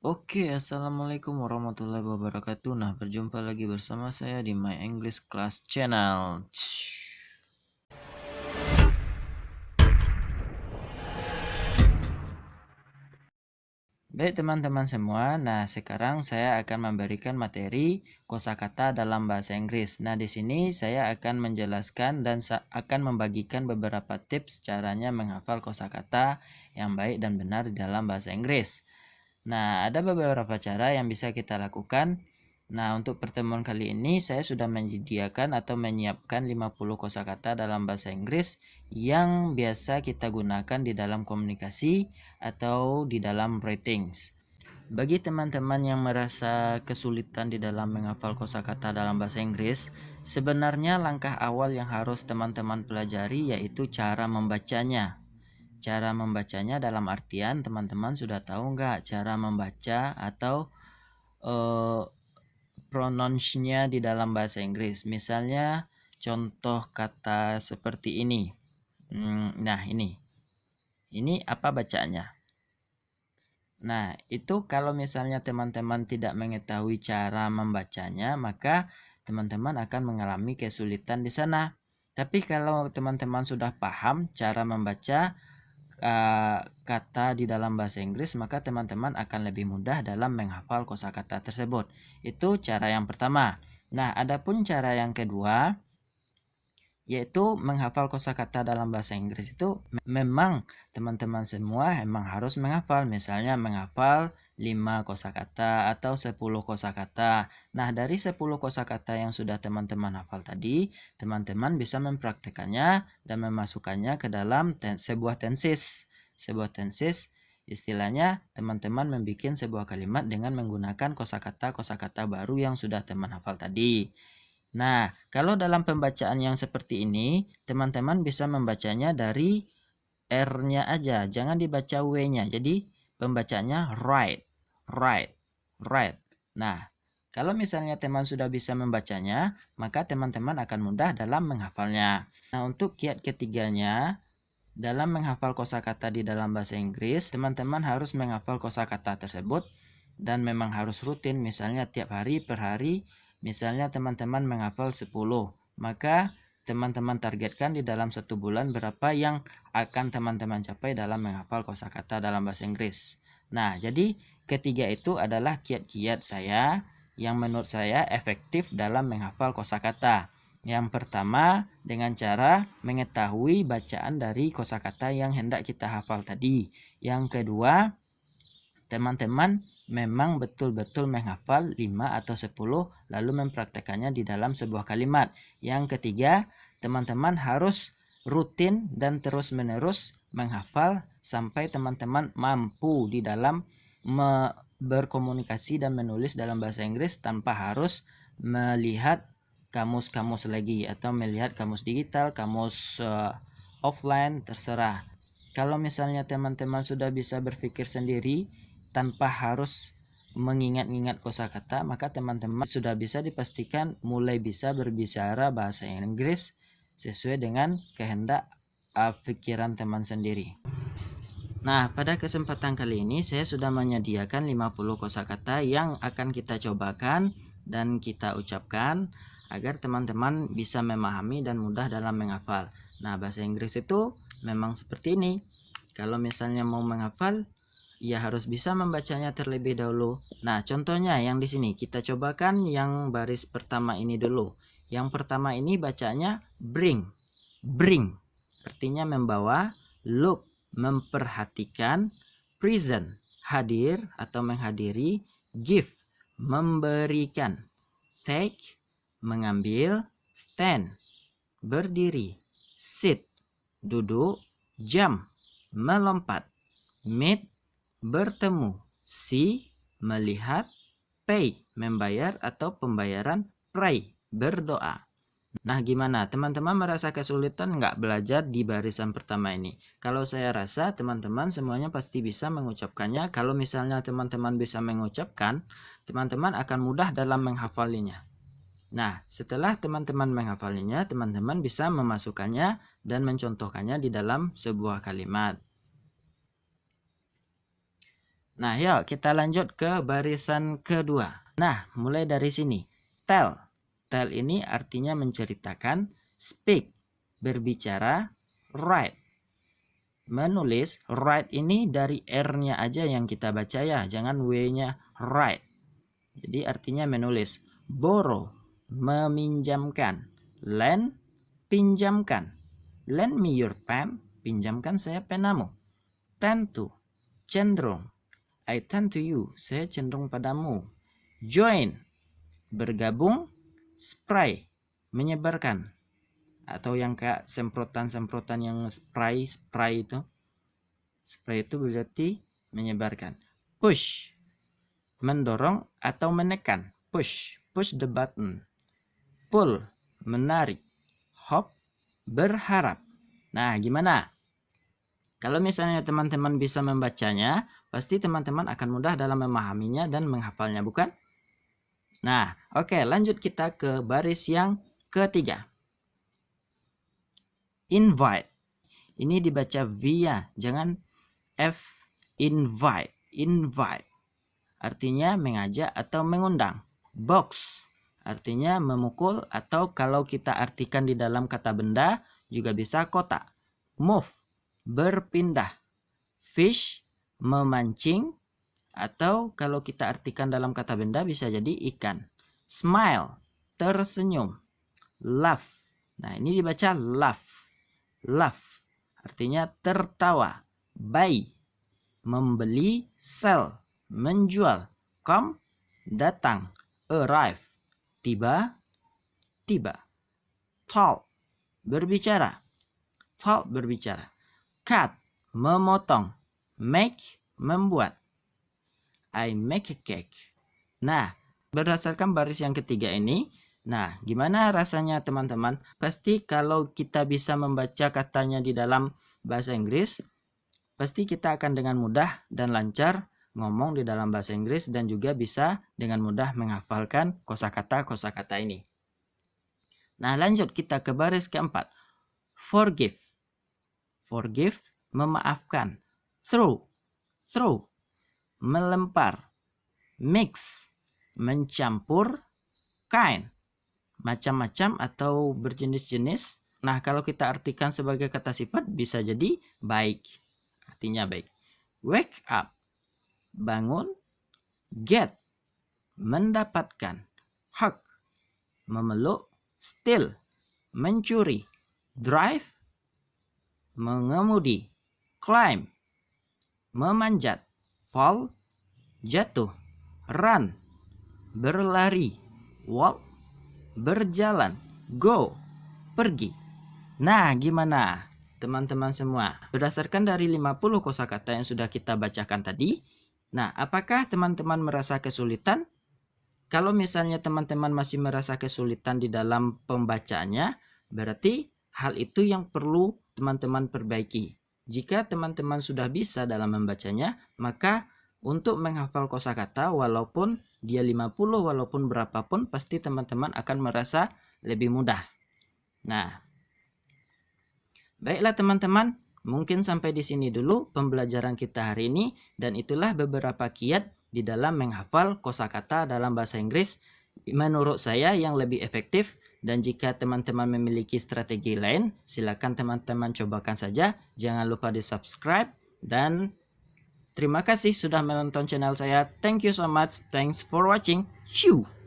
Oke, assalamualaikum warahmatullahi wabarakatuh. Nah, berjumpa lagi bersama saya di My English Class Channel. Baik teman-teman semua, nah sekarang saya akan memberikan materi kosakata dalam bahasa Inggris. Nah, di sini saya akan menjelaskan dan akan membagikan beberapa tips caranya menghafal kosakata yang baik dan benar di dalam bahasa Inggris. Nah, ada beberapa cara yang bisa kita lakukan. Nah, untuk pertemuan kali ini saya sudah menyediakan atau menyiapkan 50 kosakata dalam bahasa Inggris yang biasa kita gunakan di dalam komunikasi atau di dalam ratings. Bagi teman-teman yang merasa kesulitan di dalam menghafal kosakata dalam bahasa Inggris, sebenarnya langkah awal yang harus teman-teman pelajari yaitu cara membacanya. Cara membacanya dalam artian teman-teman sudah tahu nggak cara membaca atau uh, pronounce-nya di dalam bahasa Inggris. Misalnya contoh kata seperti ini. Nah ini apa bacanya? Nah, itu kalau misalnya teman-teman tidak mengetahui cara membacanya, maka teman-teman akan mengalami kesulitan di sana. Tapi kalau teman-teman sudah paham cara membaca kata di dalam bahasa Inggris, maka teman-teman akan lebih mudah dalam menghafal kosakata tersebut. Itu cara yang pertama. Nah, adapun cara yang kedua, yaitu menghafal kosakata dalam bahasa Inggris itu memang teman-teman semua memang harus menghafal, misalnya menghafal 5 kosakata atau 10 kosakata. Nah, dari 10 kosakata yang sudah teman-teman hafal tadi, teman-teman bisa mempraktekannya dan memasukkannya ke dalam sebuah tenses. Sebuah tenses istilahnya teman-teman membuat sebuah kalimat dengan menggunakan kosakata-kosakata baru yang sudah teman hafal tadi. Nah, kalau dalam pembacaan yang seperti ini, teman-teman bisa membacanya dari R-nya aja, jangan dibaca W-nya. Jadi, pembacanya right, right, right. Nah, kalau misalnya teman sudah bisa membacanya, maka teman-teman akan mudah dalam menghafalnya. Nah, untuk kiat ketiganya, dalam menghafal kosakata di dalam bahasa Inggris, teman-teman harus menghafal kosakata tersebut dan memang harus rutin, misalnya tiap hari per hari. Misalnya teman-teman menghafal 10, maka teman-teman targetkan di dalam 1 bulan berapa yang akan teman-teman capai dalam menghafal kosakata dalam bahasa Inggris. Nah, jadi ketiga itu adalah kiat-kiat saya yang menurut saya efektif dalam menghafal kosakata. Yang pertama, dengan cara mengetahui bacaan dari kosakata yang hendak kita hafal tadi. Yang kedua, teman-teman memang betul-betul menghafal 5 atau 10 lalu mempraktekannya di dalam sebuah kalimat. Yang ketiga, teman-teman harus rutin dan terus-menerus menghafal sampai teman-teman mampu di dalam berkomunikasi dan menulis dalam bahasa Inggris tanpa harus melihat kamus-kamus lagi atau melihat kamus digital, kamus offline, terserah. Kalau misalnya teman-teman sudah bisa berpikir sendiri tanpa harus mengingat-ingat kosakata, maka teman-teman sudah bisa dipastikan mulai bisa berbicara bahasa Inggris sesuai dengan kehendak pikiran teman sendiri. Nah, pada kesempatan kali ini saya sudah menyediakan 50 kosakata yang akan kita cobakan dan kita ucapkan agar teman-teman bisa memahami dan mudah dalam menghafal. Nah, bahasa Inggris itu memang seperti ini. Kalau misalnya mau menghafal, ya harus bisa membacanya terlebih dahulu. Nah, contohnya yang di sini kita cobakan yang baris pertama ini dulu. Yang pertama ini bacanya bring. Bring artinya membawa, look memperhatikan, present hadir atau menghadiri, give memberikan, take mengambil, stand berdiri, sit duduk, jump melompat, meet bertemu, see melihat, pay membayar atau pembayaran, pray berdoa. Nah, gimana? Teman-teman merasa kesulitan nggak belajar di barisan pertama ini? Kalau saya rasa teman-teman semuanya pasti bisa mengucapkannya. Kalau misalnya teman-teman bisa mengucapkan, teman-teman akan mudah dalam menghafalinya. Nah, setelah teman-teman menghafalinya, teman-teman bisa memasukkannya dan mencontohkannya di dalam sebuah kalimat. Nah, yuk kita lanjut ke barisan kedua. Nah, mulai dari sini. Tell. Tell ini artinya menceritakan. Speak, berbicara. Write, menulis. Write ini dari R-nya aja yang kita baca ya, jangan W-nya. Write. Jadi artinya menulis. Borrow, meminjamkan. Lend, pinjamkan. Lend me your pen, pinjamkan saya penamu. Tend to, cenderung. I tend to you, saya cenderung padamu. Join, bergabung. Spray, menyebarkan. Atau yang kayak semprotan-semprotan yang spray itu. Spray itu berarti menyebarkan. Push, mendorong atau menekan. Push, push the button. Pull, menarik. Hop, berharap. Nah, gimana? Kalau misalnya teman-teman bisa membacanya, pasti teman-teman akan mudah dalam memahaminya dan menghafalnya, bukan? Nah, oke, lanjut kita ke baris yang ketiga. Invite. Ini dibaca V ya, jangan F. Invite. Invite. Artinya mengajak atau mengundang. Box. Artinya memukul atau kalau kita artikan di dalam kata benda juga bisa kotak. Move. Berpindah. Fish. Memancing. Atau kalau kita artikan dalam kata benda bisa jadi ikan. Smile. Tersenyum. Laugh. Nah, ini dibaca laugh. Laugh artinya tertawa. Buy, membeli. Sell, menjual. Come, datang. Arrive, tiba. Tiba. Talk, berbicara. Talk, berbicara. Cut, memotong. Make, membuat. I make a cake. Nah, berdasarkan baris yang ketiga ini, nah, gimana rasanya teman-teman? Pasti kalau kita bisa membaca katanya di dalam bahasa Inggris, pasti kita akan dengan mudah dan lancar ngomong di dalam bahasa Inggris dan juga bisa dengan mudah menghafalkan kosakata ini. Nah, lanjut kita ke baris keempat. Forgive. Forgive, memaafkan. Throw. Throw, melempar. Mix, mencampur. Kind, macam-macam atau berjenis-jenis. Nah, kalau kita artikan sebagai kata sifat bisa jadi baik. Artinya baik. Wake up, bangun. Get, mendapatkan. Hug, memeluk. Steal, mencuri. Drive, mengemudi. Climb, memanjat. Fall, jatuh. Run, berlari. Walk, berjalan. Go, pergi. Nah, gimana teman-teman semua? Berdasarkan dari 50 kosakata yang sudah kita bacakan tadi, nah, apakah teman-teman merasa kesulitan? Kalau misalnya teman-teman masih merasa kesulitan di dalam pembacaannya, berarti hal itu yang perlu teman-teman perbaiki. Jika teman-teman sudah bisa dalam membacanya, maka untuk menghafal kosakata walaupun dia 50 walaupun berapapun pasti teman-teman akan merasa lebih mudah. Nah, baiklah teman-teman, mungkin sampai di sini dulu pembelajaran kita hari ini dan itulah beberapa kiat di dalam menghafal kosakata dalam bahasa Inggris menurut saya yang lebih efektif. Dan jika teman-teman memiliki strategi lain, silakan teman-teman cobakan saja. Jangan lupa di subscribe dan terima kasih sudah menonton channel saya. Thank you so much. Thanks for watching. Ciao.